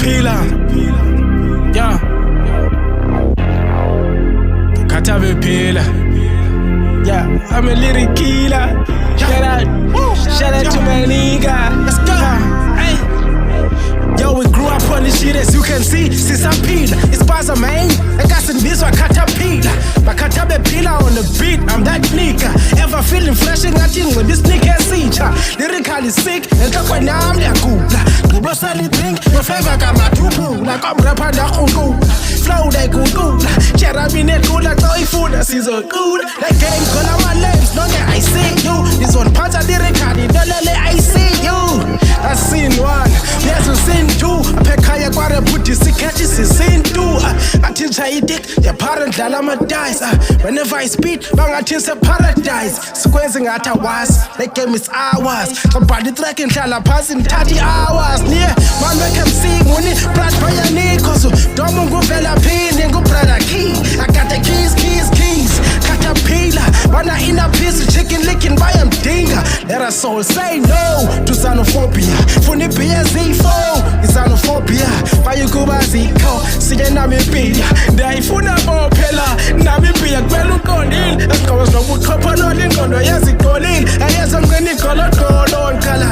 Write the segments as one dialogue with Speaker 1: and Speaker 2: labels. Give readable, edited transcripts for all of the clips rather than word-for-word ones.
Speaker 1: bephila. Yeah. Kata bephila. Yeah, I'm a little killer. Shout out to my nigga. Let's go. Hey. Yo, we grew up on this shit, as you can see. Sisaphila, it's Spaza, man. I got some beats, I caterpillar. My caterpillar on the beat, I'm that nigga. Ever feeling fresh and nothing with this nigga feature. Lyrically sick, and talk when I'm the good. People suddenly think, your favorite got my tubu. Like I'm rapping the good. Flow, they good. Cherabine, good, like toy food, that's is a good. Like gang, call out my names, no, I see you. This one part of lyrically, don't let I see you. That's scene one, yes, scene two. Pekaya kware puti sikati si scene two. Atincha idik, your parent lalama dies. Whenever I speak, bangatinsa paradise. Squeezing at a was, they gave me hours. Somebody tracking tala passing 30 hours. Near, man make him see money, brush by your knee. Cause don't go fella pin and go brother key. I got the keys. Caterpillar, wanna in a piece of chicken licking by him dinger. Let us all say no to xenophobia. Funny BSZ4 is xenophobia. Bayukuba Ziko, Siya Namibia. Daifuna Opela, Namibia, Quelucolin. A cause no wood copper, no lingono, yes, it colin. I guess I'm going to call it on color.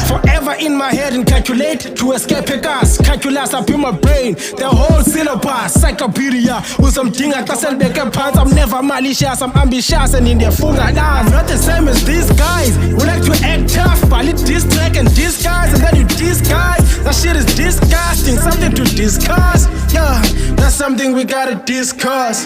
Speaker 1: Forever in my head and calculate to escape a gas. Calculus up in my brain, the whole syllabus. Cyclopedia with some thing I can make a pants. I'm never malicious, I'm ambitious and in their funga. Nah, I'm not the same as these guys who like to act tough, but it distract and disguise, and then you disguise. That shit is disgusting, something to discuss. Yeah, that's something we gotta discuss.